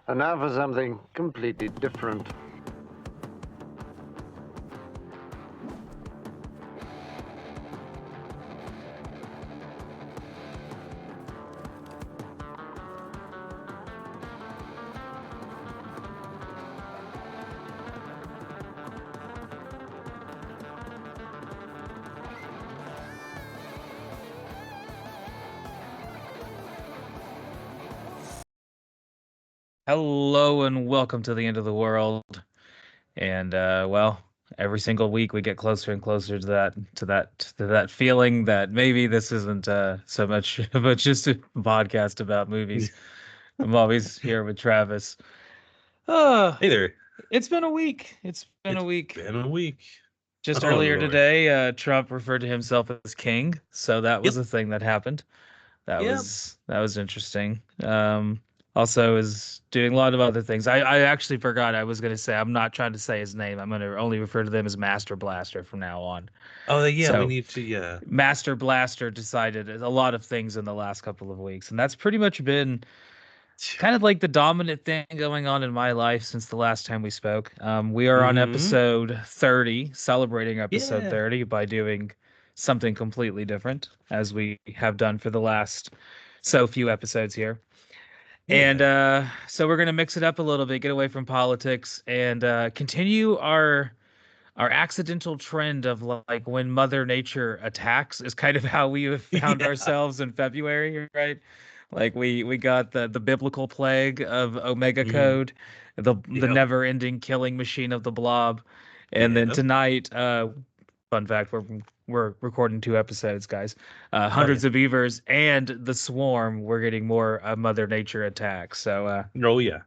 And now for something completely different. Hello and welcome to the end of the world. And well, every single week we get closer and closer to that feeling that maybe this isn't so much but just a podcast about movies. I'm always here with Travis. Uh, Hey there. it's been a week. It's been a week. Been a week. Just Oh earlier Lord. today, Trump referred to himself as king, so that was Yep. a thing that happened. That Yep. was interesting. Also is doing a lot of other things. I actually forgot I was going to say I'm not trying to say his name. I'm going to only refer to them as Master Blaster from now on. Oh yeah, we So need to Master Blaster decided a lot of things in the last couple of weeks, and that's pretty much been kind of like the dominant thing going on in my life since the last time we spoke. We are on Mm-hmm. episode 30, celebrating episode Yeah. 30 by doing something completely different, as we have done for the last so few episodes here. And Yeah. so we're gonna mix it up a little bit, get away from politics, and continue our accidental trend of like when Mother Nature attacks is kind of how we have found Yeah. ourselves in February, right? Like we got the biblical plague of Omega Mm-hmm. Code, the Yep. never-ending killing machine of the Blob, and then Yep. tonight, fun fact, we're recording 2 episodes, guys. Oh yeah. Hundreds of Beavers and the Swarm. We're getting more Mother Nature attacks. So Oh yeah.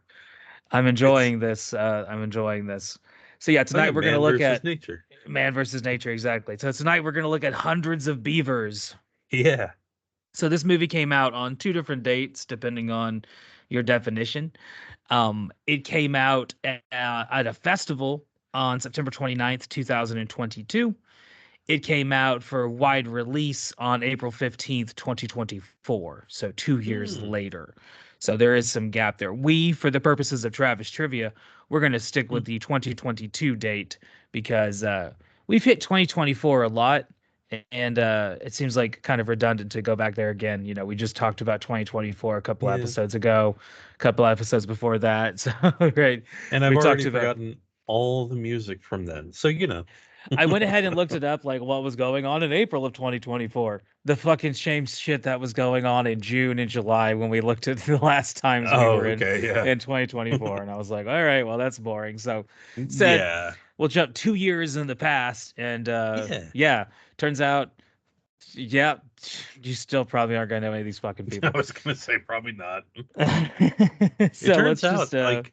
I'm It's enjoying this. I'm enjoying this. So yeah, oh yeah, tonight we're gonna man look versus at nature. Man versus Nature, exactly. So tonight we're going to look at Hundreds of Beavers. Yeah. So this movie came out on 2 different dates, depending on your definition. It came out at a festival on September 29th, 2022. It came out for wide release on April 15th, 2024. So 2 years Hmm. later. So there is some gap there. For the purposes of Travis Trivia, we're going to stick with the 2022 date because we've hit 2024 a lot. And it seems like kind of redundant to go back there again. You know, we just talked about 2024 a couple Yeah. episodes ago, a couple episodes before that. So, right. And I've We talked already about forgotten all the music from then. So I went ahead and looked it up, like what was going on in April of 2024. The fucking same shit that was going on in June and July when we looked at the last times we Oh, were okay, yeah. in 2024, and I was like, all right, well that's boring. So said Yeah. we'll jump 2 years in the past, and Yeah. yeah, turns out, yeah, you still probably aren't gonna know any of these fucking I people. was gonna say probably not. It So turns let's just out like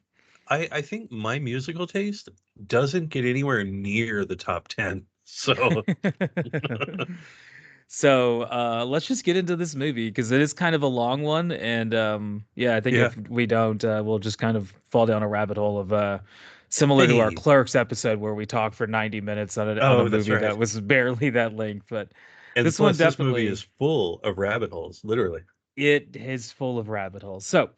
I think my musical taste doesn't get anywhere near the top 10. So So let's just get into this movie because it is kind of a long one, and yeah, I think yeah. if we don't, we'll just kind of fall down a rabbit hole of similar to our Hey. Clerks episode where we talked for 90 minutes on a Oh, that's movie right. that was barely that length. But And this one plus this movie definitely is full of rabbit holes, literally. it is full of rabbit holes. So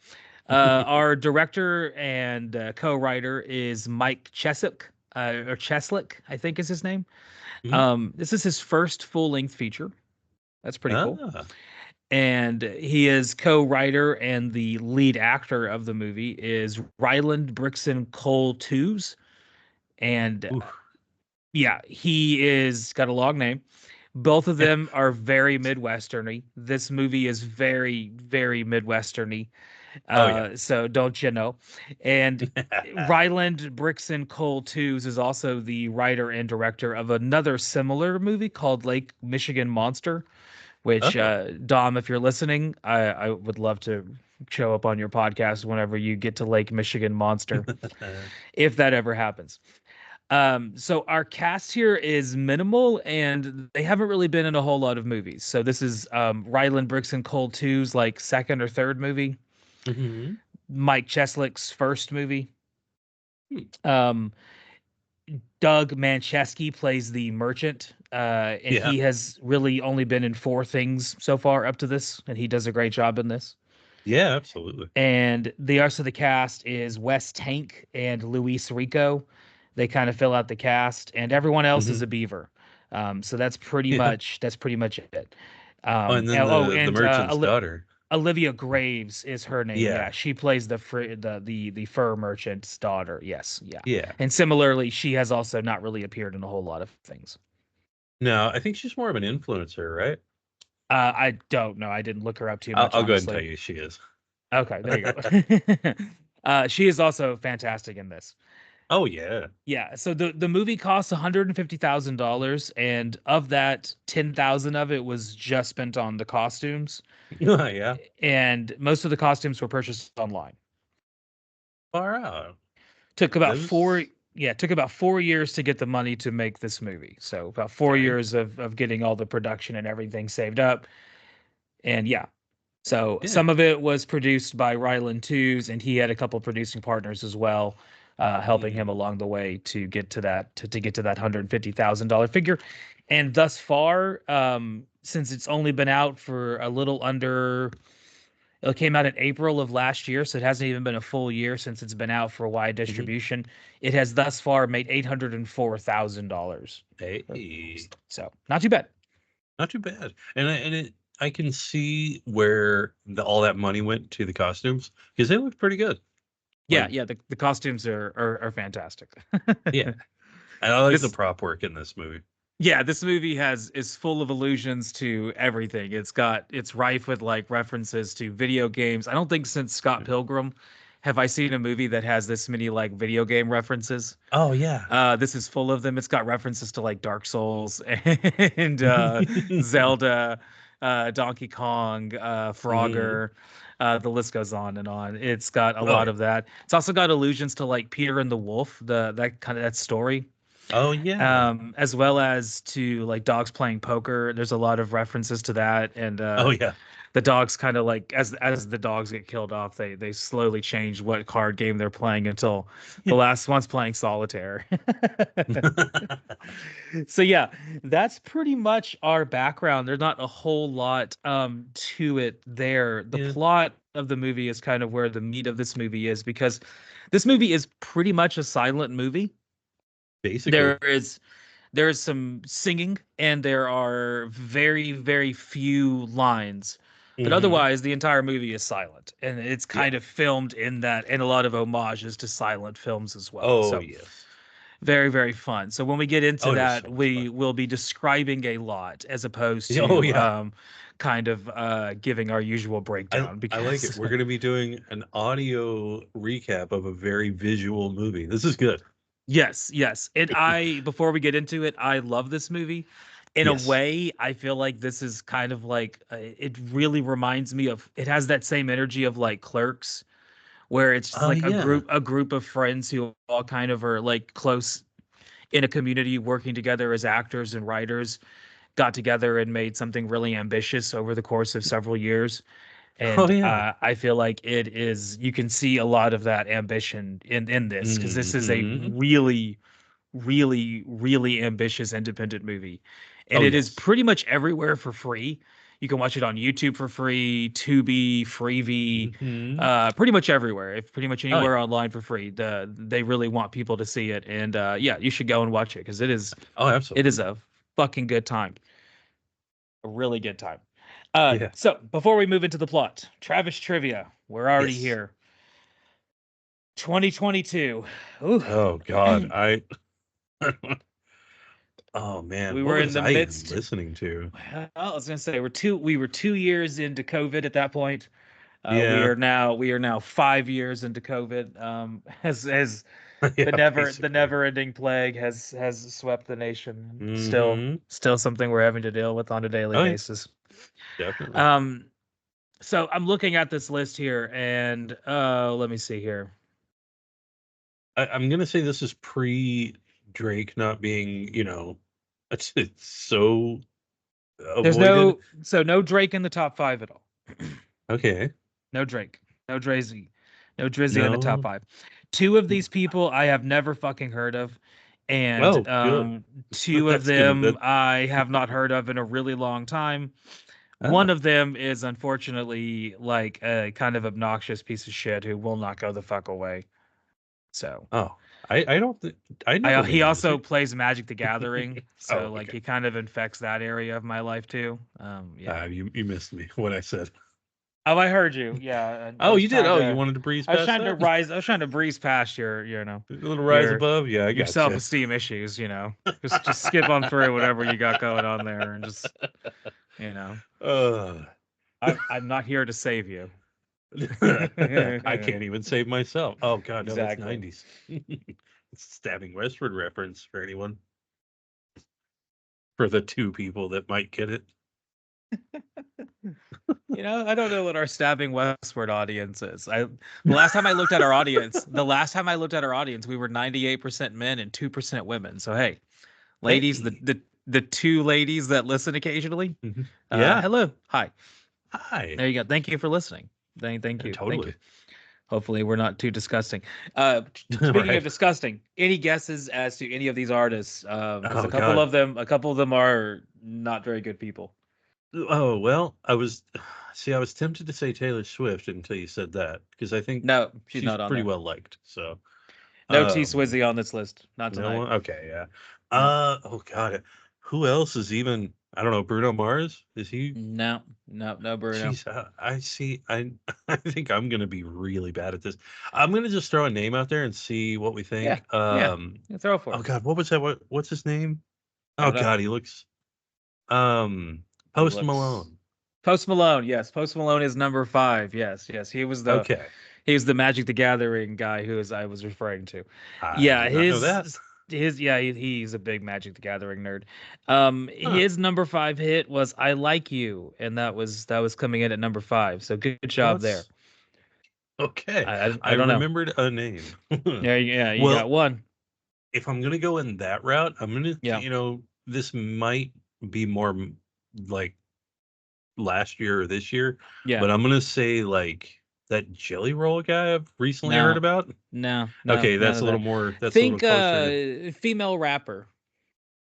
our director and co-writer is Mike Cheswick, or Cheslick, I think is his name. Mhm. This is his first full-length feature. That's pretty cool. Ah. And he is co-writer and the lead actor of the movie is Ryland Brixton Cole Tewes. And Oof. yeah, he is got a long name. Both of them are very Midwesterny. This movie is very, very Midwesterny. Oh yeah. So don't you know? And Ryland Brixton Cole Tewes is also the writer and director of another similar movie called Lake Michigan Monster, which Oh. Dom, if you're listening, I would love to show up on your podcast whenever you get to Lake Michigan Monster, if that ever happens. So our cast here is minimal, and they haven't really been in a whole lot of movies. So this is Ryland Brixton Cole Two's like second or third movie, hmm Mike Cheslick's first movie. Um, Doug Manchesky plays the merchant, and Yeah. he has really only been in 4 things so far up to this, and he does a great job in this. Yeah, absolutely. And the rest of the cast is Wes Tank and Luis Rico. They kind of fill out the cast, and everyone else is Hmm. a beaver. So that's Yeah. pretty much it. Oh, and then Oh, the and merchant's daughter. Olivia Graves is her name. Yeah, Yeah. she plays the fur merchant's daughter. Yes, yeah. Yeah. And similarly, she has also not really appeared in a whole lot of things. No, I think she's more of an influencer, right? I don't know. I didn't look her up too much, I'll go ahead and tell honestly. you she is. Okay, there you go. She is also fantastic in this. Oh yeah. Yeah, so the movie costs $150,000, and of that, 10,000 of it was just spent on the costumes, Yeah. and most of the costumes were purchased online. Far out. Took about four, Those yeah, took about 4 years to get the money to make this movie. So about four dang. years of getting all the production and everything saved up, and yeah. So Yeah. some of it was produced by Ryland Twos, and he had a couple producing partners as well, helping him Mhm. along the way to get to that to get to that $150,000 figure. And thus far, since it's only been out for a little under, it came out in April of last year, so it hasn't even been a full year since it's been out for wide Mhm. distribution. It has thus far made $804,000. Hey, So not too bad. not too bad. I can see where all that money went to the costumes because they look pretty good. Yeah, Like, yeah, the costumes are fantastic. yeah, and I like the This prop work in this movie. Yeah, this movie is full of allusions to everything. It's rife with like references to video games. I don't think since Scott Pilgrim have I seen a movie that has this many like video game references. Oh yeah. This is full of them. It's got references to like Dark Souls and Zelda, Donkey Kong, Hmm. Frogger. The list goes on and on. It's got a Oh lot yeah. of that. It's also got allusions to like Peter and the Wolf, that kind of that story, Oh yeah. as well as to like dogs playing poker. There's a lot of references to that, and Oh yeah. the dogs kind of like as the dogs get killed off, they slowly change what card game they're playing until the last one's playing solitaire. So yeah, that's pretty much our background. There's not a whole lot to it there. The Yeah. plot of the movie is kind of where the meat of this movie is, because this movie is pretty much a silent movie. Basically. There is some singing, and there are very, very few lines. But Hmm. otherwise, the entire movie is silent, and it's Yeah. kind of filmed in that, and a lot of homages to silent films as well. Oh So yes. very, very fun. So when we get into Oh, it is that, so much fun. we will be describing a lot as opposed Oh to yeah. kind of giving our usual breakdown, I like it. because We're going to be doing an audio recap of a very visual movie. This is good. yes, yes. And before we get into it, I love this movie. In a Yes. way, I feel like this is kind of like it really reminds me of, it has that same energy of like Clerks, where it's just Oh like yeah. a group of friends who all kind of are like close in a community working together as actors and writers, got together and made something really ambitious over the course of several years. Oh And yeah. I feel like you can see a lot of that ambition in this, because this is a Hmm. really, really, really ambitious independent movie. And Oh it is yes. pretty much everywhere for free. You can watch it on YouTube for free, Tubi, Freevee, Hmm. pretty much everywhere. If pretty much Oh yeah. anywhere online for free. They really want people to see it, and yeah, you should go and watch it, because Oh, it is absolutely. a fucking good time, a really good time. Yeah. So before we move into the plot, Travis trivia. We're already Yes. here. 2022. Ooh. Oh God. Oh man, We what were in was the I even midst. listening to? Well, I was gonna say we were 2 years into COVID at that point. Yeah. We are now 5 years into COVID. As Yeah, the basically. never ending plague has swept the nation. Hmm. Still something we're having to deal with on a daily Oh yeah, basis. definitely. Um, so I'm looking at this list here, and let me see here. I'm gonna say this is pre Drake not being, it's so There's avoided. no Drake in the top five at all. Okay. No Drake, no Drizzy, no Drizzy in the top No. five. Two of these people I have never fucking heard of, and Oh, good. two of That's gonna them that I have not heard of in a really long time. One of them is unfortunately like a kind of obnoxious piece of shit who will not go the fuck away. So. Oh, I don't. I never He made also music. plays Magic the Gathering, so Oh, like okay. he kind of infects that area of my life too. Yeah. You missed me. What I said. Oh, I heard you. Yeah. I Oh, was you did. trying Oh, you to. wanted to breeze I was past trying to that? rise. I was trying to breeze past your, A little rise your above. Yeah, I got you. self-esteem issues. Just skip on through whatever you got going on there, and just, Uh, I'm not here to save you. I can't even save myself. Oh God, no, that's Exactly. 90s. Stabbing Westward reference for anyone. For the 2 people that might get it. I don't know what our stabbing westward audience is. The last time I looked at our audience, we were 98% men and 2% women. So hey, ladies, Hey. the 2 ladies that listen occasionally, Yeah. hello, hi, Hi. there you go. Thank you for listening. Thank you, thank you. Totally. Hopefully, we're not too disgusting. Speaking Right. of disgusting, any guesses as to any of these artists? Because Oh, a couple God. of them are not very good people. Oh, well, I was tempted to say Taylor Swift until you said that because I think No, she's she's not on pretty there. well liked. So, No T Swizzy on this list. Not no tonight. one. Okay, yeah. No. Oh God, who else is even? I don't know. Bruno Mars, is he? No, no, Bruno. Jeez, I see. I think I'm gonna be really bad at this. I'm gonna just throw a name out there and see what we Yeah, think. yeah. Throw it for Oh it. God, what was that? What's his name? I Oh don't know. God, he looks. Um, He Post looks. Malone. Post Malone, yes. Post Malone is number 5. Yes. He was Okay, the Magic the Gathering guy I was referring to. I Yeah, did not know that. he's a big Magic the Gathering nerd. Huh. His number 5 hit was "I Like You," and that was coming in at number 5. So good Well, job there. that's okay. I I don't know. remembered a name. Yeah, you got Well, one. if I'm gonna go in that route, I'm gonna, Yeah, this might be more like last year or this year, yeah. but I'm gonna say like that Jelly Roll guy I've recently heard No, about. no, Okay, none that's of a little that. more. That's a little Think closer. female rapper.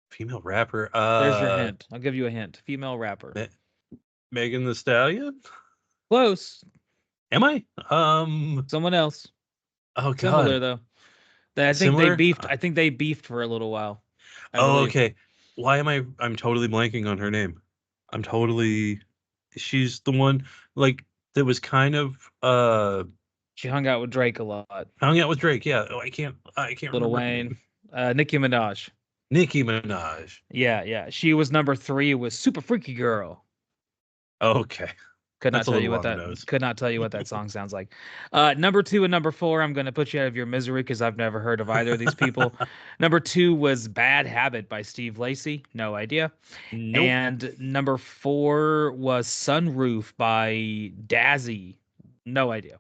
Female rapper. There's your hint. I'll give you a hint. Female rapper. Me- Megan the Stallion. Close. Am I? Someone else. Oh Similar God. though. I think they Similar. beefed. I think they beefed for a little while. I Oh, believe. okay. Why am I? I'm totally blanking on her name. I'm totally. She's the one like that was kind of She hung out with Drake a lot. hung out with Drake. Yeah. Oh, I can't Lil remember her Wayne. name. Nicki Minaj. Nicki Minaj. Yeah. She was number 3 with Super Freaky Girl. Okay. Could not That's a tell you little what on the that nose. could not tell you what that song sounds like. Number 2 and number 4, I'm gonna put you out of your misery because I've never heard of either of these people. Number 2 was Bad Habit by Steve Lacy. No idea. Nope. And number 4 was Sunroof by Dazzy. No idea.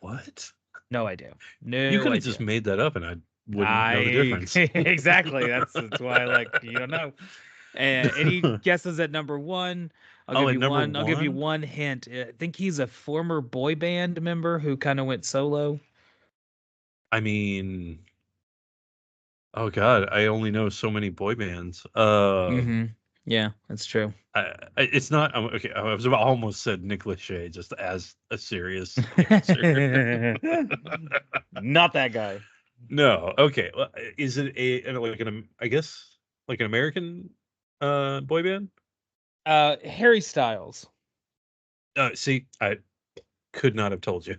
What? No idea. You No could have just idea. made that up and I wouldn't know the I difference. exactly. That's why you don't know. And any guesses at number 1? I'll Oh, give at you number one. I'll give you one? one hint. I think he's a former boy band member who kind of went solo. I mean, oh God, I only know so many boy bands. Mm-hmm. Yeah, that's true. It's not okay. I was about, almost said Nick Lachey just as a serious answer. Not that guy. No, okay. Well, is it like I guess like an American boy band? Harry Styles. See, I could not have told you.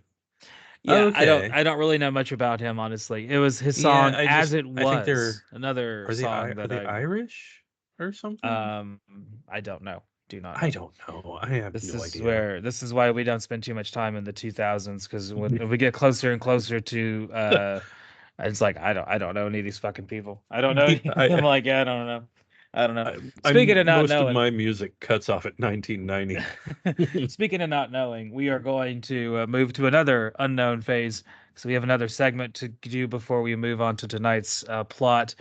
Yeah, Okay. I don't really know much about him, honestly. It was his Yeah, song "As It I think Was," another song are that they Irish or something? I don't know. Do not I know. don't know. I have no idea. This is why we don't spend too much time in the 2000s, because when we get closer and closer to it's like I don't know any of these fucking people. I don't know Yeah, any of them. Like, I don't know. I don't know. Speaking I'm of not most of knowing, my music cuts off at 1990. speaking of not knowing, we are going to move to another unknown phase. So we have another segment to do before we move on to tonight's plot.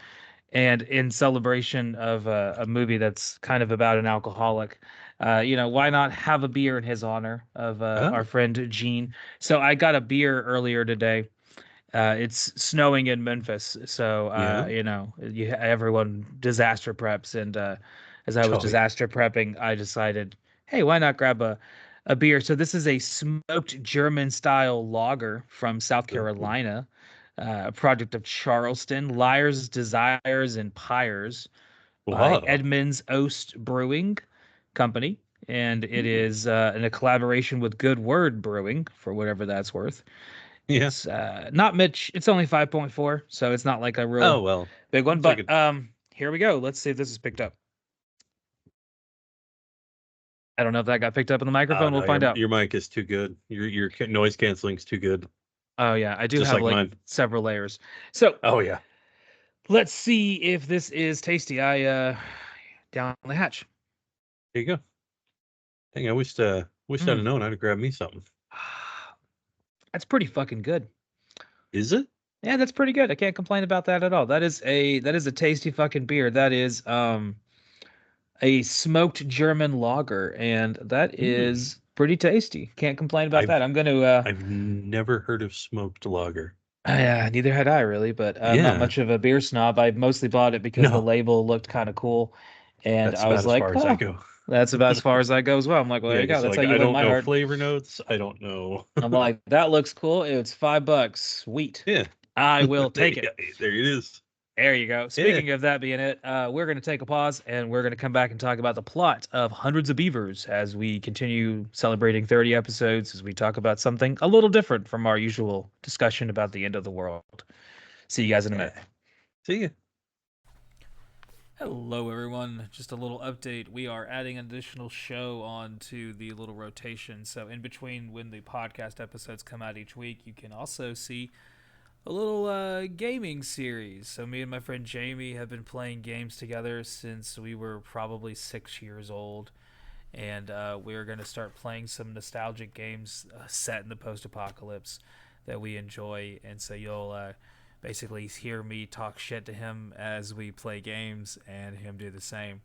And in celebration of a movie that's kind of about an alcoholic, why not have a beer in his honor of our Oh, friend Gene? So I got a beer earlier today. It's snowing in Memphis, so yeah. everyone disaster preps, and as I was Oh, disaster prepping, I decided, hey, why not grab a beer? So this is a smoked German style lager from South Ooh. Carolina, a product of Charleston, Liars, Desires, and Pyres by Wow. Edmunds Oast Brewing Company. And it is in a collaboration with Good Word Brewing, for whatever that's worth. Yeah. It's not much. It's only 5.4, so it's not like a real Oh well. big one. It's like But here we go. Let's see if this is picked up. I don't know if that got picked up in the microphone. no, We'll find out. your mic is too good. Your noise canceling's too good. Oh yeah, I do Just have like like mine. several layers. So Oh yeah. let's see if this is tasty. I down the hatch. There you go. Dang, I wished I'd have known how to grab me something. That's pretty fucking good. Is it? Yeah, that's pretty good. I can't complain about that at all. That is a tasty fucking beer. That is a smoked German lager, and that is pretty tasty. Can't complain about I've that. I'm gonna I've never heard of smoked lager. neither had I really, but I'm not Yeah. much of a beer snob. I mostly bought it because the No, label looked kind of cool, and that's I was about as like, far as I oh, go. that's about as far as I go as well. I'm like, well, there Yeah, you go. because That's how like you I win don't my know heart. flavor notes. I don't know. I'm like, that looks cool. It's $5. Sweet. Yeah. I will take it. There it is. There you go. Yeah. Speaking of that being it, we're going to take a pause and we're going to come back and talk about the plot of Hundreds of Beavers as we continue celebrating 30 episodes as we talk about something a little different from our usual discussion about the end of the world. See you guys in a minute. See ya. Hello, everyone. Just a little update. We are adding an additional show onto the little rotation. So, in between when the podcast episodes come out each week, you can also see a little gaming series. So me and my friend Jamie have been playing games together since we were probably 6 years old, and we're going to start playing some nostalgic games set in the post-apocalypse that we enjoy. And so you'll basically hear me talk shit to him as we play games, and him do the same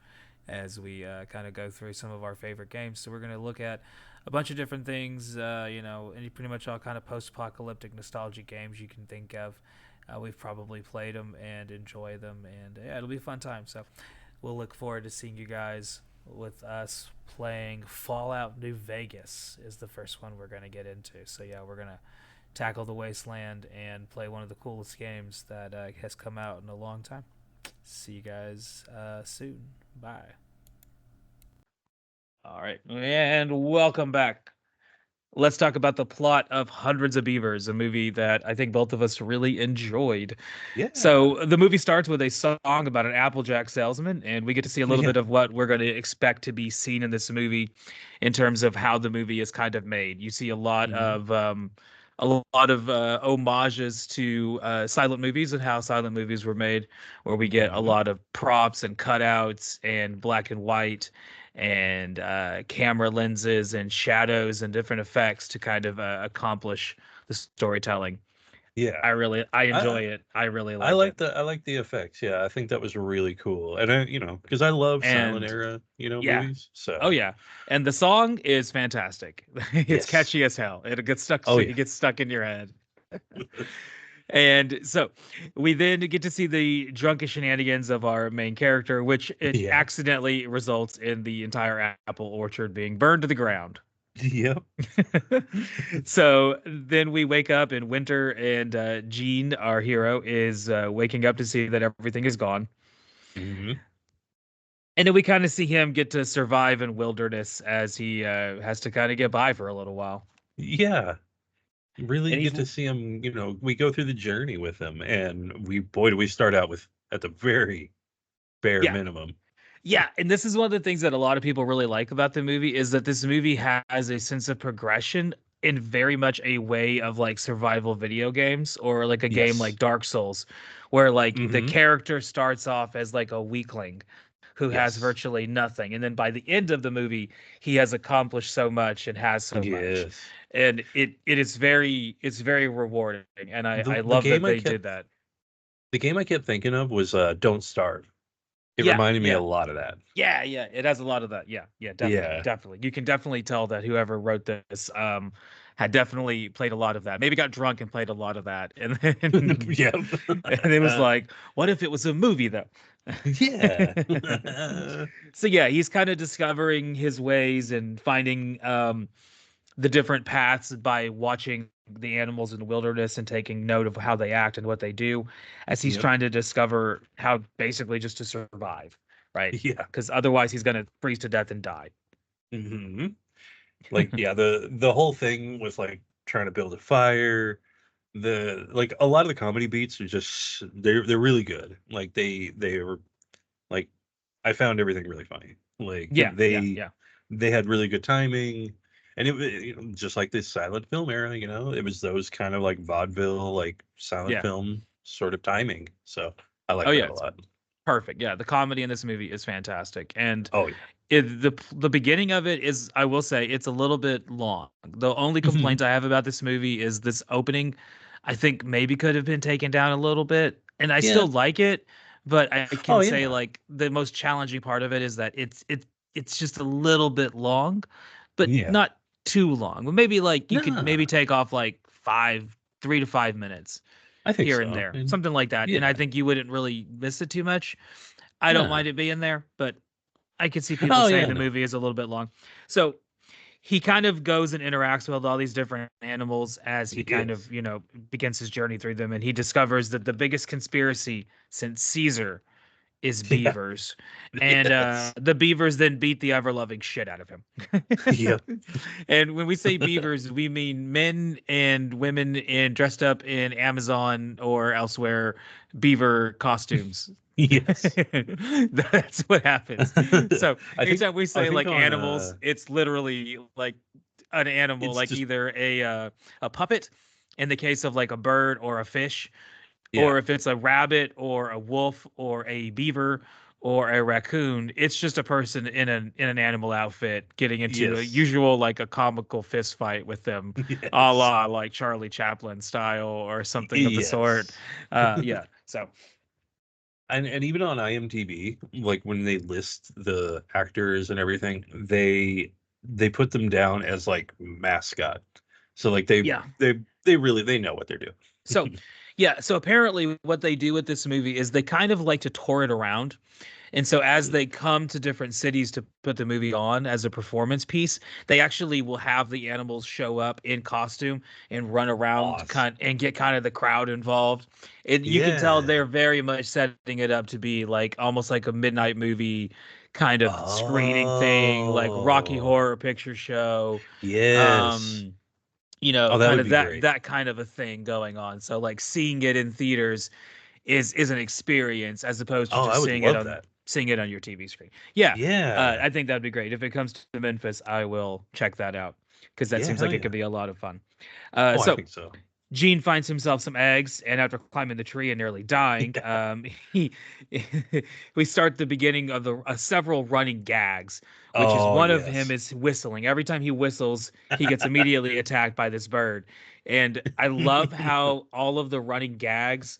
as we kind of go through some of our favorite games. So we're going to look at a bunch of different things, and pretty much all kind of post-apocalyptic nostalgic games you can think of. We've probably played them and enjoy them, and yeah, it'll be a fun time. So we'll look forward to seeing you guys with us playing Fallout New Vegas is the first one we're going to get into. So yeah, we're going to tackle the Wasteland and play one of the coolest games that has come out in a long time. See you guys soon. Bye. All right, and welcome back. Let's talk about the plot of Hundreds of Beavers, a movie that I think both of us really enjoyed. Yeah. So the movie starts with a song about an Applejack salesman, and we get to see a little bit of what we're going to expect to be seen in this movie in terms of how the movie is kind of made. You see a lot of homages to silent movies and how silent movies were made, where we get a lot of props and cutouts and black and white and camera lenses and shadows and different effects to kind of accomplish the storytelling. Yeah. I enjoy it. I really like it. I like the effects. Yeah, I think that was really cool. And I, because I love silent era, movies. So Oh yeah. And the song is fantastic. It's Yes. catchy as hell. It gets stuck Oh, it yeah. gets stuck in your head. And so we then get to see the drunken shenanigans of our main character, which it Yeah. accidentally results in the entire apple orchard being burned to the ground. Yep. So then we wake up in winter, and Gene, our hero, is waking up to see that everything is gone. hmm And then we kind of see him get to survive in wilderness as he has to kind of get by for a little while. Yeah. Really And get to see him, we go through the journey with him, and do we start out with at the very bare minimum. Yeah, and this is one of the things that a lot of people really like about the movie is that this movie has a sense of progression in very much a way of like survival video games or like a game like Dark Souls, where like the character starts off as like a weakling who has virtually nothing, and then by the end of the movie he has accomplished so much and has so much, and it's very rewarding, and I love that they did that. The game I kept thinking of was Don't Starve. It reminded me a lot of that. Yeah, it has a lot of that. Yeah, definitely. You can definitely tell that whoever wrote this had definitely played a lot of that. Maybe got drunk and played a lot of that, and then and it was like, what if it was a movie though? Yeah. So yeah, he's kind of discovering his ways and finding the different paths by watching the animals in the wilderness and taking note of how they act and what they do as he's Yep. trying to discover how basically just to survive, right? Yeah. Because otherwise he's going to freeze to death and die. Hmm. Like, yeah, the whole thing with like trying to build a fire, the like a lot of the comedy beats are just they're really good. Like they were like I found everything really funny. Like Yeah, yeah, yeah, they had really good timing, and it was just like this silent film era. It was those kind of like vaudeville, like silent yeah. film sort of timing. So I Oh like yeah, that a it's lot. perfect. Yeah, the comedy in this movie is fantastic, and Oh yeah. the beginning of it is, I will say, it's a little bit long. The only Hmm. complaint I have about this movie is this opening. I think maybe could have been taken down a little bit, and I Yeah. still like it, but I Oh can say yeah. like the most challenging part of it is that it's just a little bit long, but Yeah. not too long. But maybe like you could maybe Nah, take off like 3 to 5 minutes I think here and so. there, And something like that, and I yeah. think you wouldn't really miss it too much. I don't Nah. mind it being there, but I could see people Oh saying yeah. the No. movie is a little bit long. So he kind of goes and interacts with all these different animals as he kind of, Yes. begins his journey through them. And he discovers that the biggest conspiracy since Caesar is Yeah. beavers. And Yes. the beavers then beat the ever loving shit out of him. Yep. And when we say beavers, we mean men and women dressed up in Amazon or elsewhere beaver costumes. Yes. That's what happens. So I think anytime we I say think like on animals, it's literally like an animal, it's like just either a puppet in the case of like a bird or a fish, yeah. or if it's a rabbit or a wolf or a beaver or a raccoon, it's just a person in an animal outfit getting into a Yes. usual like a comical fist fight with them, a Yes. la like Charlie Chaplin style or something of the sort. Yes. Yeah. So And even on IMDb, like when they list the actors and everything, they put them down as like mascot. So like yeah. they really they know what they're So doing. yeah. So apparently, what they do with this movie is they kind of like to tour it around. And so as they come to different cities to put the movie on as a performance piece, they actually will have the animals show up in costume and run around Awesome. and get kind of the crowd involved. And you can tell Yeah. they're very much setting it up to be like almost like a midnight movie kind of screening thing, like Rocky Oh. Horror Picture Show. Yes. Um, Oh, that kind would of be great. that kind of a thing going on. So like seeing it in theaters is an experience as opposed to Oh, I just would love that. seeing it on your TV screen. Yeah, Yeah. I think that'd be great. If it comes to Memphis, I will check that out because that Yeah, seems hell like it could yeah. be a lot of fun. Oh, I So think so. Gene finds himself some eggs, and after climbing the tree and nearly dying, he we start the beginning of the several running gags, which is Oh, one of him yes. is whistling. Every time he whistles, he gets immediately attacked by this bird, and I love how all of the running gags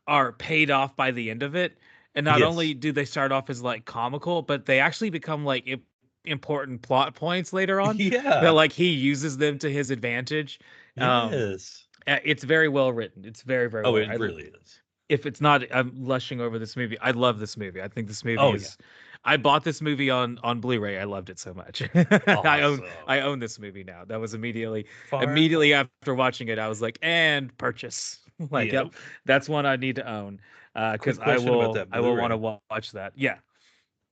are paid off by the end of it. And not only Yes. do they start off as like comical, but they actually become like important plot points later on. That Yeah. like he uses them to his advantage. Um, Yes. it's very well written. It's very, very Oh, well. it really is. If it's not, I'm lushing over this movie. I love this movie. I think this movie Oh, yeah. is. I bought this movie on Blu-ray. I loved it so much. Awesome. I own this movie now. That was Far out. immediately after watching it. I was like, and purchase. Like, yep, Yep. that's one I need to own. Because Quick question about that I will want to Blu-ray. watch that. Yeah,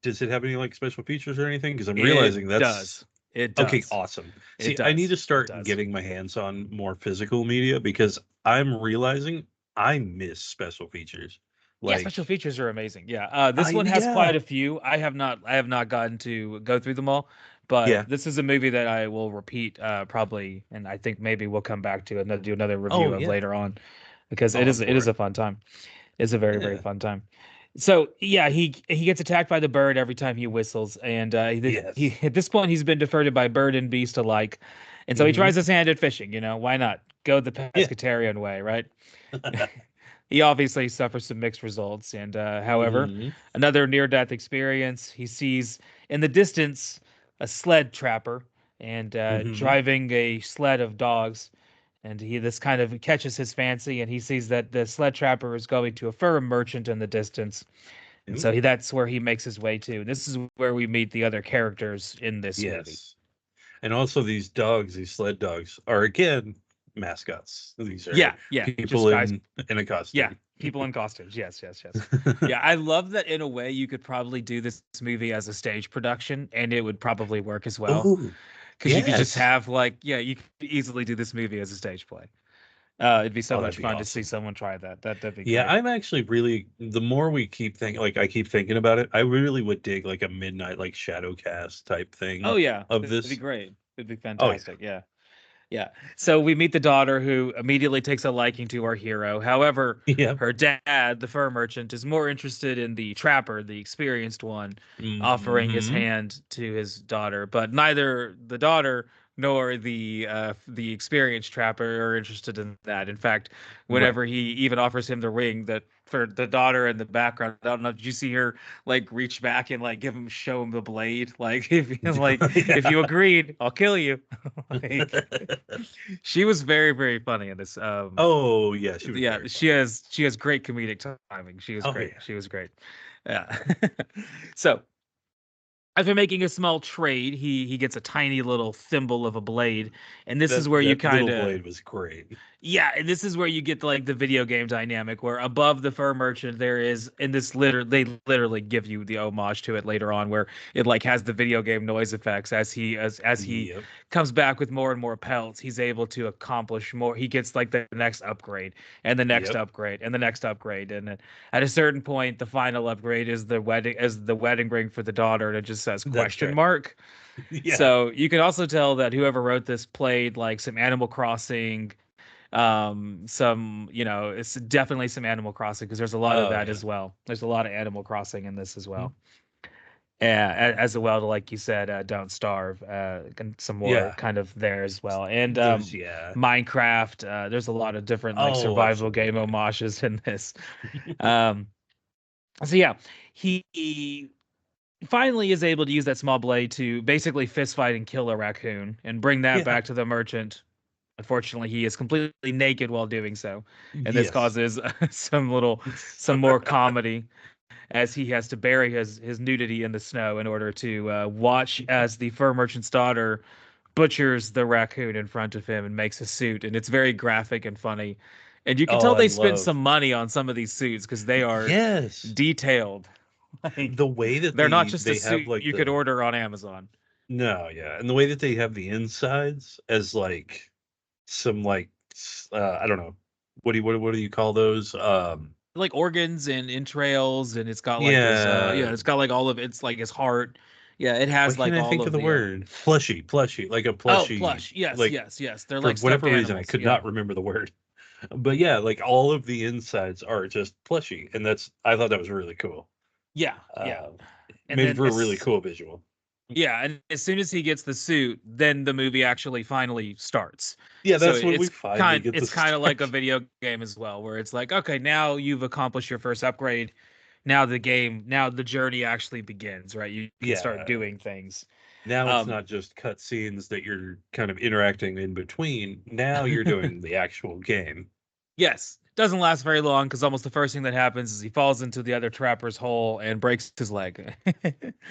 Does it have any like special features or anything? Because I'm it realizing that's does. It okay. does. Awesome. It See, I need does. to It start does. getting my hands on more physical media because I'm realizing I miss special features. Yeah, Like, special features are amazing. Yeah, I this one has yeah, quite a few. I have not gotten to go through them all, but yeah. this is a movie that I will repeat probably, and I think maybe we'll come back to do another Oh review of yeah. later on because Oh, I'm it for is it. a fun time. It's a very very Yeah. fun time. So yeah, he gets attacked by the bird every time he whistles, and he Yes. at this point he's been deferred by bird and beast alike, and so he Hmm. tries his hand at fishing. Why not go the Yeah. pescatarian way, right? He obviously suffers some mixed results, and however, Hmm. another near-death experience. He sees in the distance a sled trapper and Hmm. driving a sled of dogs, and this kind of catches his fancy, and he sees that the sled trapper is going to a fur merchant in the distance, And so that's where he makes his way to. This is where we meet the other characters in this movie. Yes. And also these dogs, these sled dogs, are again mascots. These are Yeah, people in a costume. Yeah, people in costumes. Yes. Yeah, I love that in a way you could probably do this movie as a stage production and it would probably work as well. Ooh, Because you could just yes. have you could easily do this movie as a stage play. It'd be so much fun to see someone try that. That'd be Yeah, great. I'm actually really, the more we keep thinking, like I keep thinking about it, I really would dig like a midnight like shadow cast type thing Oh yeah, of it'd this. be great. It'd be Oh yeah. fantastic. Yeah. Yeah. So we meet the daughter who immediately takes a liking to our hero. However, Yep. her dad, the fur merchant, is more interested in the trapper, the experienced one, offering his Mhm. hand to his daughter. But neither the daughter nor the experienced trapper are interested in that. In fact, Right. whenever he even offers him the ring, that for the daughter in the background, I don't know, did you see her like reach back and like show him the blade? Like if you agreed, I'll kill you. Like she was very, very funny in this. Oh yeah, she was Yeah, very she funny. has great comedic timing. She was Oh great. yeah. She was great. Yeah. So after making a small trade, he gets a tiny little thimble of a blade, and this is where you That little kind of blade was great. yeah, and this is where you get like the video game dynamic where above the fur merchant there is in this they literally give you the homage to it later on where it like has the video game noise effects as he Yep. comes back with more and more pelts, he's able to accomplish more. He gets like the next upgrade and the next Yep. upgrade and the next upgrade and then at a certain point the final upgrade is the wedding ring for the daughter and it just says That's question right. mark. Yeah. So you can also tell that whoever wrote this played like some Animal Crossing some it's definitely some Animal Crossing because there's a lot of Oh that yeah. as well. There's a lot of Animal Crossing in this as well. As well to like you said, Don't Starve, and some more Yeah. kind of there as well. And Yeah. Minecraft, there's a lot of different like Oh, survival game absolutely. homages in this. um so yeah, he finally is able to use that small blade to basically fist fight and kill a raccoon and bring that Yeah. back to the merchant. Unfortunately, he is completely naked while doing so, and this Yes. causes some more comedy as he has to bury his nudity in the snow in order to watch as the fur merchant's daughter butchers the raccoon in front of him and makes a suit, and it's very graphic and funny, and you can Oh, tell I they spent love. some money on some of these suits because they are Yes. detailed. Like The way that they're not just a they have suit like you could the order on Amazon. no, yeah, and the way that they have the insides as like some like I don't know. What do you call those? Like organs and entrails, and it's got like his Yeah. it's got like all of it's like his heart. Yeah, it Why has can't like I all think of of the the word? Plushy, like a oh, plushy plush. Yes, like yes, yes. They're for like stuffed whatever reason I animals. could Yeah. not remember the word. But yeah, like all of the insides are just plushy, and that's I thought that was really cool. Yeah, yeah. Uh, And made then for a really cool visual. yeah, and as soon as he gets the suit, then the movie actually finally starts. Yeah, So that's when we finally get the it's kind of like a start. video game as well, where it's like, okay, now you've accomplished your first upgrade. Now the journey actually begins, right? You can start Yeah. doing things. Now it's Um, not just cut scenes that you're kind of interacting in between. Now you're doing the actual game. Yes, doesn't last very long because almost the first thing that happens is he falls into the other trapper's hole and breaks his leg.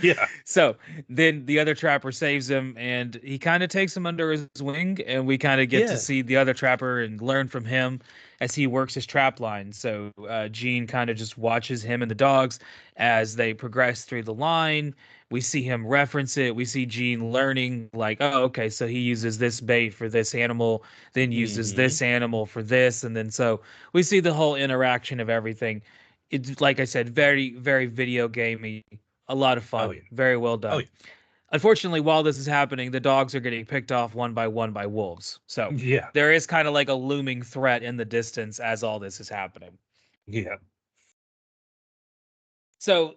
Yeah. So then the other trapper saves him and he kind of takes him under his wing, and we kind of get to Yeah. see the other trapper and learn from him as he works his trap line. So Gene kind of just watches him and the dogs as they progress through the line. We see him reference it. We see Gene learning, like, oh, okay, so he uses this bait for this animal, then uses Hmm. this animal for this, and then so we see the whole interaction of everything. It's like I said, very, very video gamey, a lot of Oh fun, yeah. very well Oh done. yeah. Unfortunately, while this is happening, the dogs are getting picked off one by wolves. So Yeah. there is kind of like a looming threat in the distance as all this is happening. Yeah. So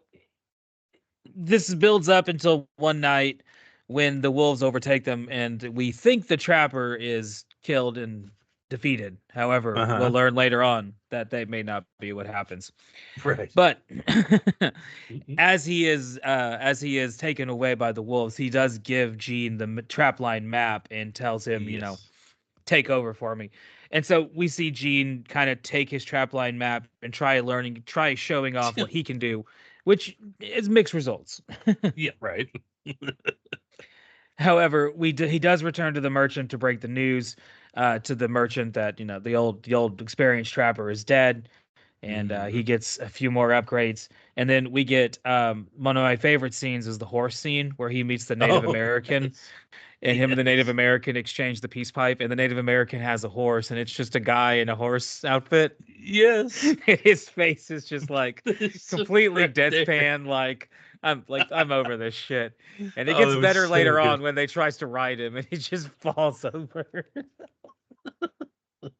this builds up until one night when the wolves overtake them, and we think the trapper is killed and defeated. However, we'll Uh-huh. learn later on that they may not be what happens. Right. But Mhm. as he is taken away by the wolves, he does give Gene the trapline map and tells him, Yes. take over for me. And so we see Gene kind of take his trapline map and try showing off what he can do which is mixed results. Yeah, right. However, he does return to the merchant to break the news to the merchant that the old experienced trapper is dead, and he gets a few more upgrades. And then we get one of my favorite scenes is the horse scene where he meets the Native Oh, American, nice. and him and the Native Yes. American exchange the peace pipe, and the Native American has a horse, and it's just a guy in a horse outfit. Yes. His face is just like It's just completely right there. deadpan, I'm over this shit. And it Oh, gets it was better so later good. on when they tries to ride him and he just falls over.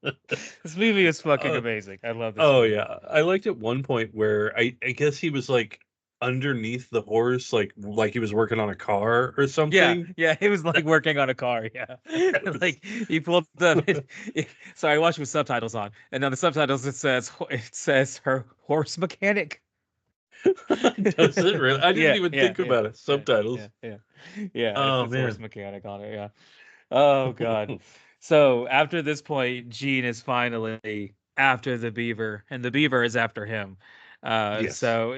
This movie is fucking Uh, amazing. I love this oh movie. yeah. I liked at one point where I guess he was like underneath the horse, like he was working on a car or Yeah, something. yeah, he was like working on a car. Yeah, It was- like he pulled the. Sorry, I watched with subtitles on, and on the subtitles it says her horse mechanic. Does it really? I didn't Yeah, even yeah, think yeah, about it. yeah, Subtitles. yeah, yeah, yeah. It Oh says horse man. mechanic on it. Yeah. Oh God. So after this point, Gene is finally after the beaver, and the beaver is after him. Yes. So,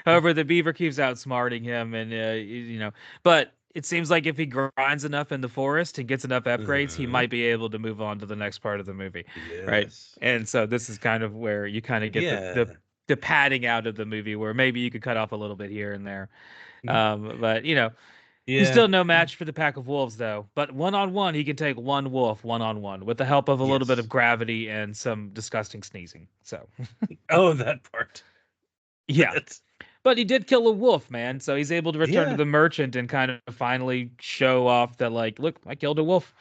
however, the beaver keeps outsmarting him, and but it seems like if he grinds enough in the forest and gets enough upgrades, he Uh, might be able to move on to the next part of the movie, right? yes. And so this is kind of where you kind of get Yeah. the padding out of the movie, where maybe you could cut off a little bit here and there. Mhm. But he's Yeah. still no match for the pack of wolves, though. But one on one, he can take one wolf one on one with the help of a little bit of Yes. gravity and some disgusting sneezing. So, Oh, that part. yeah. That's But he did kill a wolf, man. So he's able to return to yeah. the merchant and kind of finally show off that, like, look, I killed a wolf.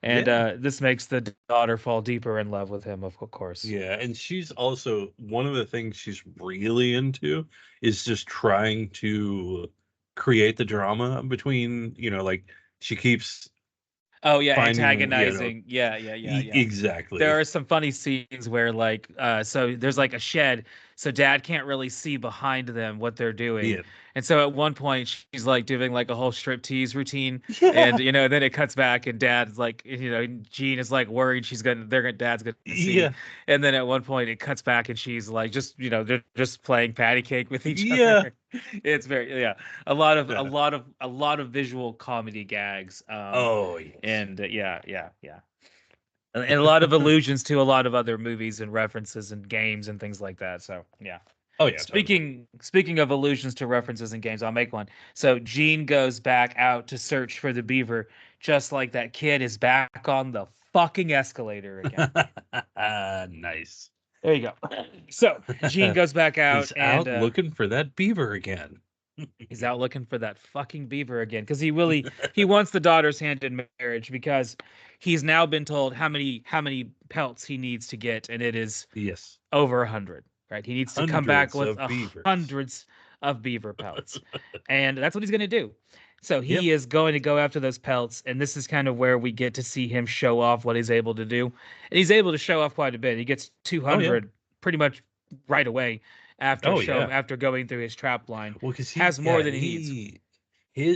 And Yeah. this makes the daughter fall deeper in love with him, of course. Yeah, and she's also one of the things she's really into is just trying to create the drama between, like she keeps Oh yeah, finding, antagonizing. Yeah, yeah, yeah, yeah. There exactly. are some funny scenes where so there's like a shed, so dad can't really see behind them what they're doing. Yeah. And so at one point she's like doing like a whole strip tease routine, and Yeah. then it cuts back and dad's like, Jean is like worried dad's gonna see. Yeah. And then at one point it cuts back and she's like just, they're just playing patty cake with each Yeah. other. It's very, yeah, a lot of Yeah. a lot of visual comedy gags. Oh, yes. And yeah, yeah, yeah. And a lot of allusions to a lot of other movies and references and games and things like that. So yeah. Oh, yeah, totally. Speaking of allusions to references and games, I'll make one. So Gene goes back out to search for the beaver, just like that kid is back on the fucking escalator again. Nice. There you go. So Gene goes back out He's and out looking for that beaver again. he's out looking for that fucking beaver again because he wants the daughter's hand in marriage because he's now been told how many pelts he needs to get, and it is Yes. over 100. Right, he needs to come back Hundreds with of beavers. hundreds of beaver pelts, and that's what he's going to do. So Yep. he is going to go after those pelts, and this is kind of where we get to see him show off what he's able to do, and he's able to show off quite a bit. He gets Oh, yeah. 200 pretty much right away Oh, yeah. after going through his trap line. Well, because Has more than he needs.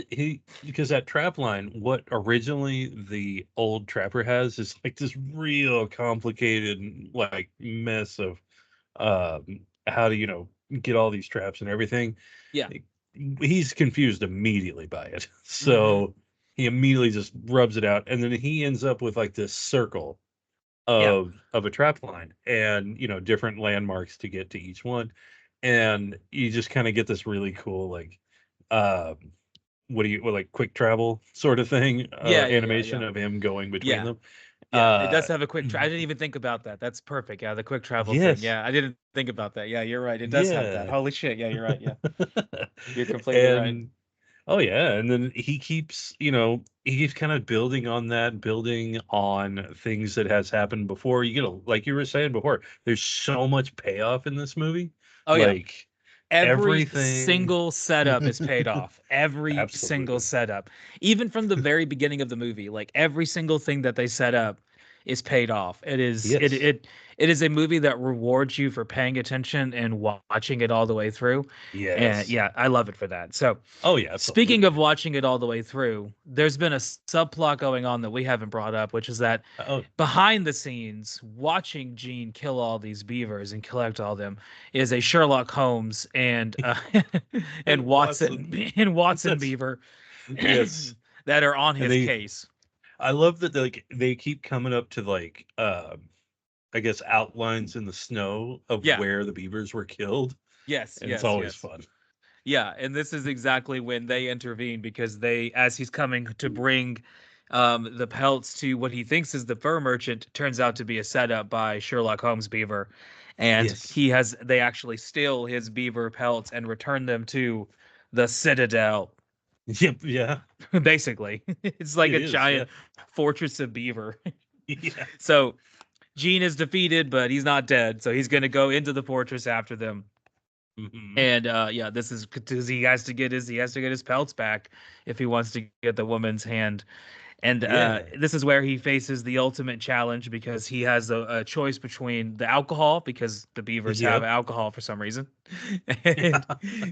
he because that trap line, what originally the old trapper has is like this real complicated like mess of how to get all these traps and everything. Yeah. He's confused immediately by it, Mm-hmm. so he immediately just rubs it out, and then he ends up with like this circle Yeah. of a trap line and different landmarks to get to each one, and you just kind of get this really cool like like quick travel sort of thing Yeah, yeah, animation yeah. of him going between Yeah. them. Yeah, it does Uh, have a quick I didn't even think about that. That's perfect. Yeah, the quick travel thing. yes, Yeah, I didn't think about that. Yeah, you're right. It does have that. yeah. Holy shit. Yeah, you're right. Yeah. You're completely right. And oh yeah, and then he keeps kind of building on that, building on things that has happened before. Like you were saying before, there's so much payoff in this movie. Oh yeah. Like Every everything. single setup is paid off. Every single Absolutely. setup. Even from the very beginning of the movie, like every single thing that they set up is paid off. It is Yes. it is a movie that rewards you for paying attention and watching it all the way through. And Yes. yeah, I love it for that. So Oh yeah, speaking absolutely. of watching it all the way through, there's been a subplot going on that we haven't brought up, which is that Oh, behind the scenes, watching Gene kill all these beavers and collect all them is a Sherlock Holmes and and Watson. Watson and Watson That's Beaver yes. that are on And his case. I love that they keep coming up to like I guess outlines in the snow of Yeah. where the beavers were killed, Yes. and it's Yes. always Yes. fun. Yeah, and this is exactly when they intervene because as he's coming to bring the pelts to what he thinks is the fur merchant, turns out to be a setup by Sherlock Holmes Beaver, and Yes. they actually steal his beaver pelts and return them to the Citadel. Yep. Yeah. Basically, it's like It a is. Yeah. giant fortress of beaver. Yeah. So Gene is defeated, but he's not dead, so he's going to go into the fortress after them. Hmm. And yeah, this is because he has to get his pelts back if he wants to get the woman's hand. And Yeah. this is where he faces the ultimate challenge because he has a choice between the alcohol, because the beavers have Yep. alcohol for some reason, and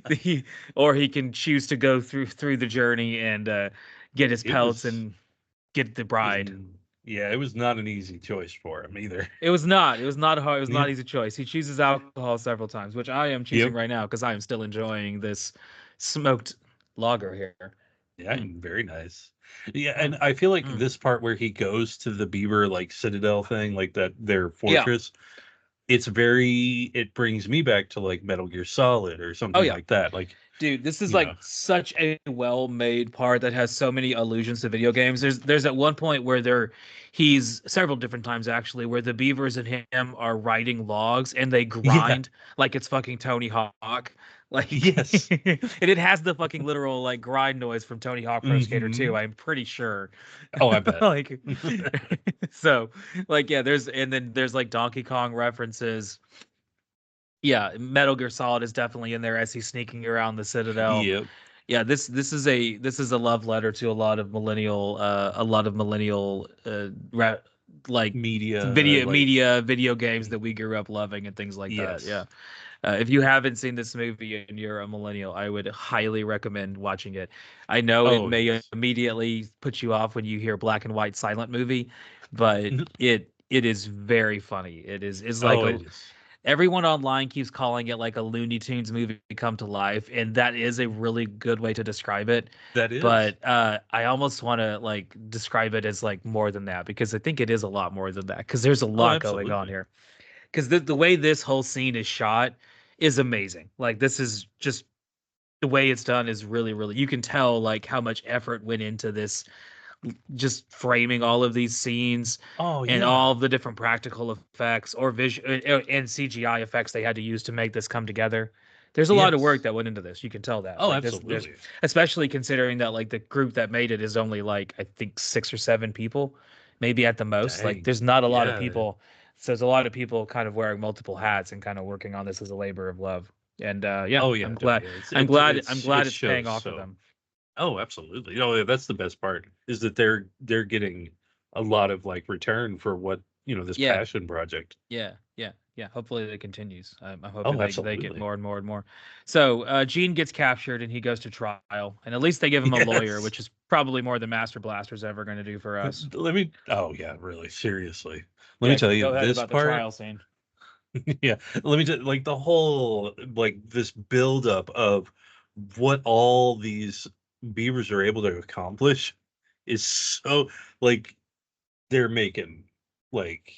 Yeah. or he can choose to go through the journey and get his It pelts was. and get the It was. bride. Yeah. It was not an easy choice for him either. It was not. It was not a hard. It was Yeah. not easy choice. He chooses alcohol several times, which I am choosing Yep. right now because I am still enjoying this smoked lager here. Yeah. Mm. Very nice. Yeah, and I feel like Mm. this part where he goes to the beaver like citadel thing, like that their Yeah. fortress, it brings me back to like Metal Gear Solid or Oh something yeah. like that. Like, Dude, this is you like know, such a well-made part that has so many allusions to video games. There's at one point where he's several different times actually where the beavers and him are writing logs and they yeah, grind like it's fucking Tony Hawk. Like yes. and it has the fucking literal like grind noise from Tony Hawk Pro Skater 2, Hmm. I'm pretty sure. Oh, I bet. Like so like yeah, there's like Donkey Kong references. Yeah, Metal Gear Solid is definitely in there as he's sneaking around the Citadel. Yep. Yeah, this is a love letter to a lot of millennial like Media, like, video games that we grew up loving and things like that. Yeah. yes. If you haven't seen this movie and you're a millennial, I would highly recommend watching it. I know it Oh, may yes. immediately put you off when you hear black and white silent movie, but it is very funny. It's like Oh, a it is. everyone online keeps calling it like a Looney Tunes movie come to life, and that is a really good way to describe it. That is. But I almost want to like describe it as like more than that because I think it is a lot more than that because there's a Oh, lot going on absolutely. here. Because the way this whole scene is shot is amazing. Like this is just the way it's done is really really. You can tell like how much effort went into this just framing all of these scenes Oh, and all yeah. of the different practical effects or visual and CGI effects they had to use to make this come together. There's a lot of work Yes. that went into this. You can tell that. Oh, Like there's absolutely. especially considering that like the group that made it is only like I think 6 or 7 people, maybe at the most. Like Dang. there's not a lot of Yeah. people. So there's a lot of people kind of wearing multiple hats and kind of working on this as a labor of love. And yeah, Oh, yeah. Yeah. I'm It glad it's paying shows off for so. them. Oh, absolutely. Oh, yeah, that's the best part is that they're getting a lot of like return for what, this Yeah. passion project. Yeah, yeah, yeah. Hopefully it continues. I'm hoping Oh, they get absolutely. more and more and more. So Gene gets captured and he goes to trial, and at least they give him a lawyer, Yes. which is probably more than Master Blaster's ever going to do for us. Let me Oh yeah, really, seriously. Let me Yeah, tell you go ahead this about the part. trial scene. Yeah. Let me tell like the whole like this buildup of what all these beavers are able to accomplish is so like they're making like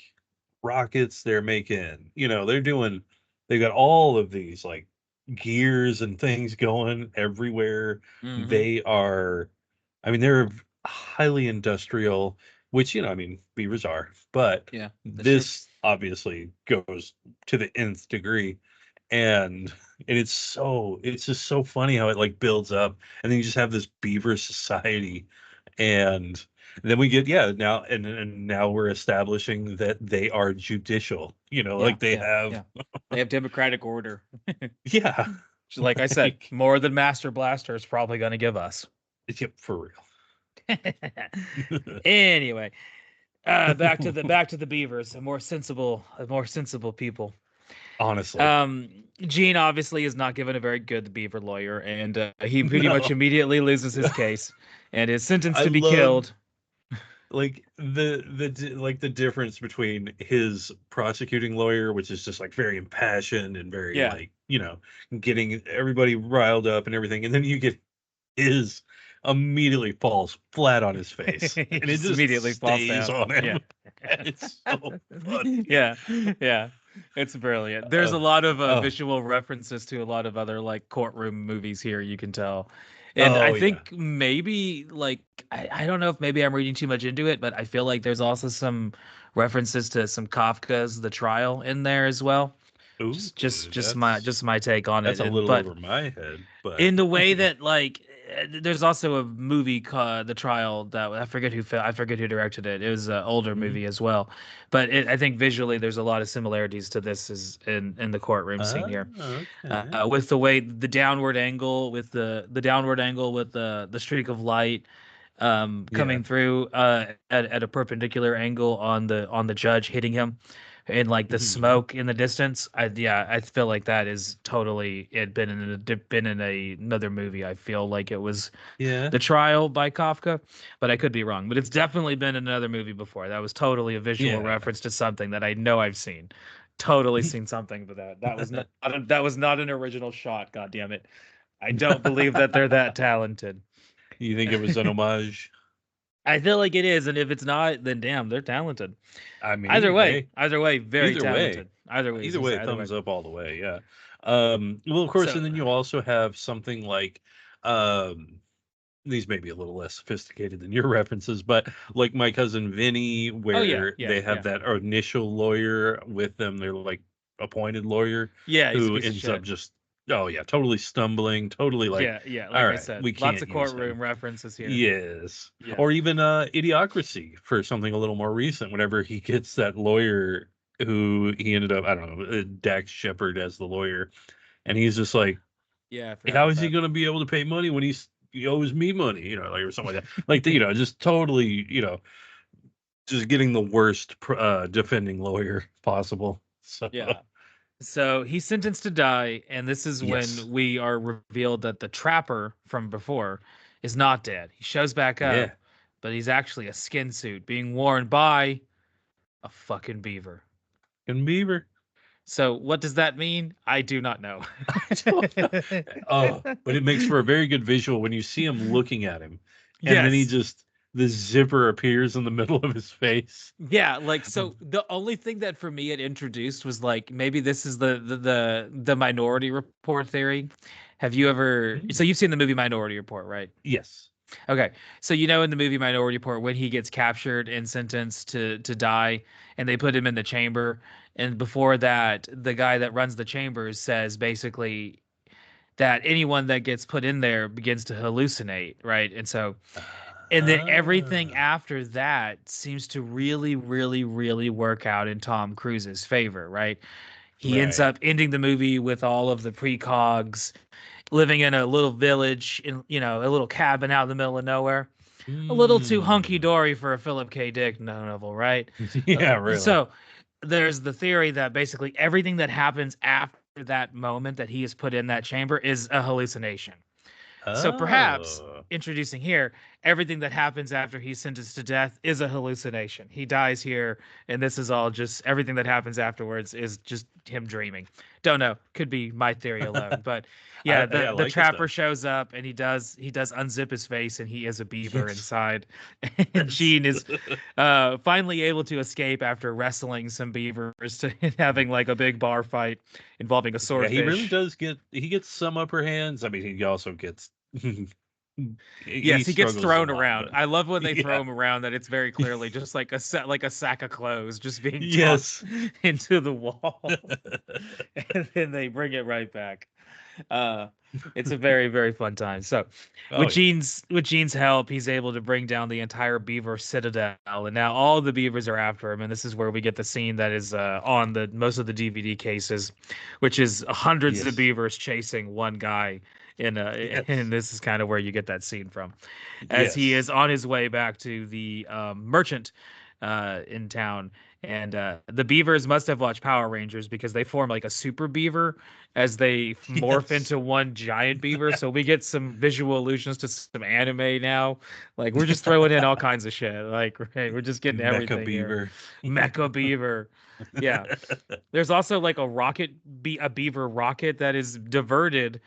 rockets, they're making, they got all of these like gears and things going everywhere. Mm-hmm. They are, I mean, they're highly industrial, which, I mean, beavers are, but Yeah, that's true. this obviously goes to the nth degree. And it's just so funny how it like builds up, and then you just have this beaver society, and then we get now and now we're establishing that they are judicial, Yeah, like they yeah, have. yeah. They have democratic order. Yeah. So like I said, Like, more than Master Blaster is probably going to give us. yep, for real. Anyway, Back to the Beavers, a more sensible people. Honestly. Gene obviously is not given a very good beaver lawyer, and he pretty much No. immediately loses his case and is sentenced I to be love killed. like the difference between his prosecuting lawyer, which is just like very impassioned and very Yeah. like, getting everybody riled up and everything, and then you get his immediately falls flat on his face He and it just just immediately falls stays down. on Yeah. him. It's so funny. Yeah. Yeah. It's brilliant. There's a Uh, lot of oh, visual references to a lot of other like courtroom movies here, you can tell. And I oh yeah. think maybe like I don't know if maybe I'm reading too much into it, but I feel like there's also some references to some Kafka's The Trial in there as well. Ooh, Just my take on it. that's a And little but over my head, but in the way that like there's also a movie called The Trial that I forget who directed it. It was an older Mhm. movie as well, but I think visually there's a lot of similarities to this is in the courtroom scene here, Okay. with the way the downward angle with the downward angle with the streak of light Yeah. coming through at a perpendicular angle on the judge hitting him and like the Mhm. smoke in the distance. I feel like that is totally it been in another movie. I feel like it was Yeah. The Trial by Kafka, but I could be wrong. But it's definitely been in another movie before. That was totally a visual Yeah. reference to something that I know I've seen. Totally seen something for that. That was not an original shot. God damn it! I don't believe that they're that talented. You think it was an homage? I feel like it is, and if it's not, then damn, they're talented. I mean, hey, Either way, very either way, talented. Either way, as either you say, way, either way. thumbs up all the way. Yeah. Well, of course, So, and then you also have something like, um, these may be a little less sophisticated than your references, but like My Cousin Vinny, oh yeah, where yeah, they have yeah, that initial lawyer with them, they're like appointed lawyer yeah. He's a who piece of ends up shit. just, oh yeah, totally stumbling, totally like, Yeah, yeah. all Like I right, said, we lots can't of use him. courtroom references here. Yes. Yeah, Or even Idiocracy for something a little more recent, whenever he gets that lawyer who he ended up, I don't know, Dax Shepard as the lawyer. And he's just like, yeah. I forgot how about is he that. going to be able to pay money when he owes me money, like, or something like that. Like, just totally, just getting the worst defending lawyer possible. So, Yeah. So he's sentenced to die, and this is yes. when we are revealed that the trapper from before is not dead. He shows back up, Yeah. but he's actually a skin suit being worn by a fucking beaver. And Beaver. So what does that mean? I do not know. I don't know. Oh, but it makes for a very good visual when you see him looking at him, and then Yes. the zipper appears in the middle of his face. Yeah, like so the only thing that for me it introduced was like maybe this is the Minority Report theory. Have you ever Mhm. so you've seen the movie Minority Report, right? Yes. Okay. So you know in the movie Minority Report when he gets captured and sentenced to die and they put him in the chamber and before that the guy that runs the chambers says basically that anyone that gets put in there begins to hallucinate, right? And then everything Ah, after that seems to really, really, really work out in Tom Cruise's favor, right? He ends right. up ending the movie with all of the precogs, living in a little village in, a little cabin out in the middle of nowhere. A little too hunky Mm. dory for a Philip K. Dick novel, right? Yeah, really. So there's the theory that basically everything that happens after that moment that he is put in that chamber is a hallucination. So perhaps Oh. introducing here, everything that happens after he's sentenced to death is a hallucination. He dies here, and this is all just everything that happens afterwards is just him dreaming. Don't know. Could be my theory alone. But yeah, I the like it trapper though. shows up and he does unzip his face and he is a beaver Yes. inside. And Yes. Gene is finally able to escape after wrestling some beavers to having like a big bar fight involving a Yeah, he really swordfish. does he gets some upper hands. I mean, he also gets he Yes, he gets struggles a thrown lot, around. but I love when they throw yeah. him around that it's very clearly just like like a sack of clothes just being tossed Yes. into the wall and then they bring it right back. Uh it's a very very fun time. So, Oh yeah. With Gene's help, he's able to bring down the entire beaver citadel and now all the beavers are after him and this is where we get the scene that is on the most of the DVD cases, which is hundreds of Yes. beavers chasing one guy and Yes. this is kind of where you get that scene from as he Yes. is on his way back to the merchant in town. And the Beavers must have watched Power Rangers because they form like a super beaver as they morph Yes. into one giant beaver. So we get some visual allusions to some anime now. Like we're just throwing in all kinds of shit. Like we're just getting Mecha everything here. beaver. Mecha beaver. Yeah. There's also like a beaver rocket that is diverted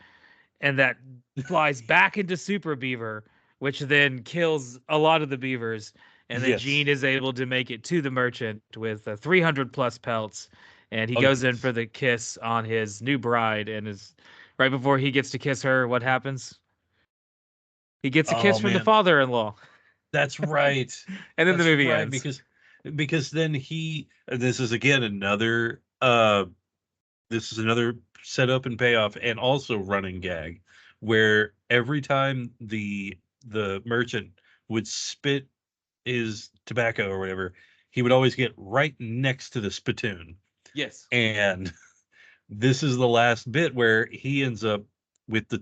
and that flies back into Super Beaver, which then kills a lot of the beavers. And then Yes. Gene is able to make it to the merchant with 300 plus pelts. And he Oh, goes in yes. for the kiss on his new bride. And is right before he gets to kiss her, what happens? He gets a kiss Oh from the man, father in law. that's right. And then the That's movie right. ends. Because then this is again another this is another setup and payoff and also running gag where every time the merchant would spit his tobacco or whatever, he would always get right next to the spittoon. Yes. And this is the last bit where he ends up with the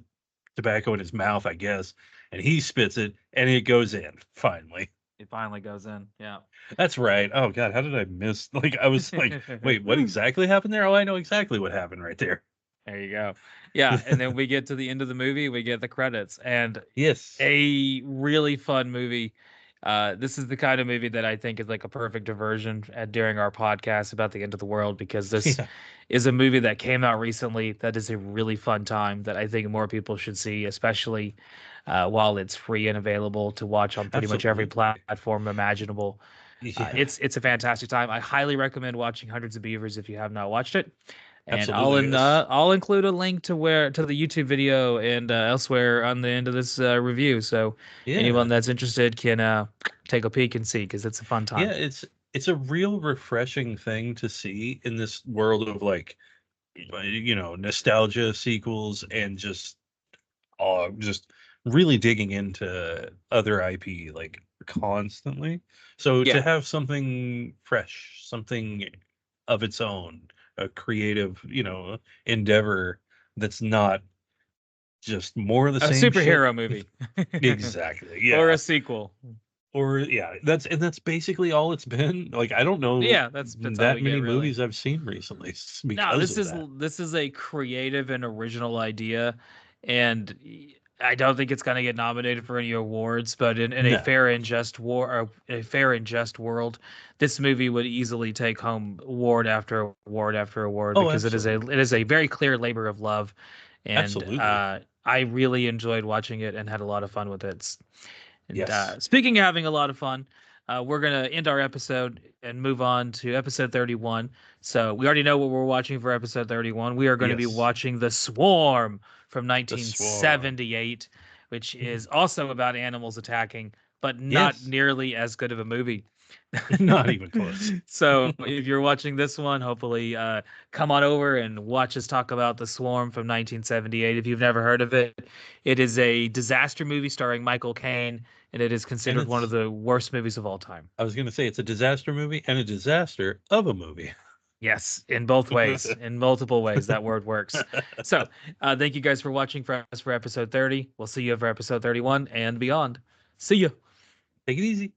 tobacco in his mouth, I guess, and he spits it and it goes in finally. It finally goes in. Yeah. That's right. Oh God, how did I miss? Like I was like, wait, what exactly happened there? Oh, I know exactly what happened right there. There you go. Yeah, and then we get to the end of the movie, we get the credits, and Yes. a really fun movie. This is the kind of movie that I think is like a perfect diversion during our podcast about the end of the world because this Yeah. is a movie that came out recently that is a really fun time that I think more people should see, especially while it's free and available to watch on pretty much every Absolutely. platform imaginable. Yeah. It's a fantastic time. I highly recommend watching Hundreds of Beavers if you have not watched it. And Absolutely. Yes. I'll include a link to the YouTube video and elsewhere on the end of this review. So anyone Yeah. that's interested can take a peek and see because it's a fun Yeah. time. It's a real refreshing thing to see in this world of like nostalgia sequels and just really digging into other IP like constantly. So to Yeah, have something fresh, something of its own, a creative, endeavor that's not just more of the a same shit. superhero movie Exactly. or a Yeah. sequel. Or yeah, that's basically all it's been. Like I don't know Yeah, that's all that we get many really. movies I've seen recently No, because of that. this is a creative and original idea, and I don't think it's going to get nominated for any awards. But in a No. fair and just a fair and just world, this movie would easily take home award after award after award Oh, because absolutely. it is a very clear labor of love, and Absolutely. I really enjoyed watching it and had a lot of fun with it. And Yes. speaking of having a lot of fun, we're going to end our episode and move on to episode 31. So we already know what we're watching for episode 31. We are going to be Yes. watching The Swarm from The Swarm. 1978, which is also about animals attacking, but not Yes. nearly as good of a movie. Not even close. So if you're watching this one, hopefully come on over and watch us talk about The Swarm from 1978. If you've never heard of it, it is a disaster movie starring Michael Caine, and it is And considered one of it's the worst movies of all time. I was gonna say it's a disaster movie and a disaster of a movie. Yes, in both ways, in multiple ways, that word works. So thank you guys for watching for us for episode 30. We'll see you for episode 31 and beyond. See you. Take it easy.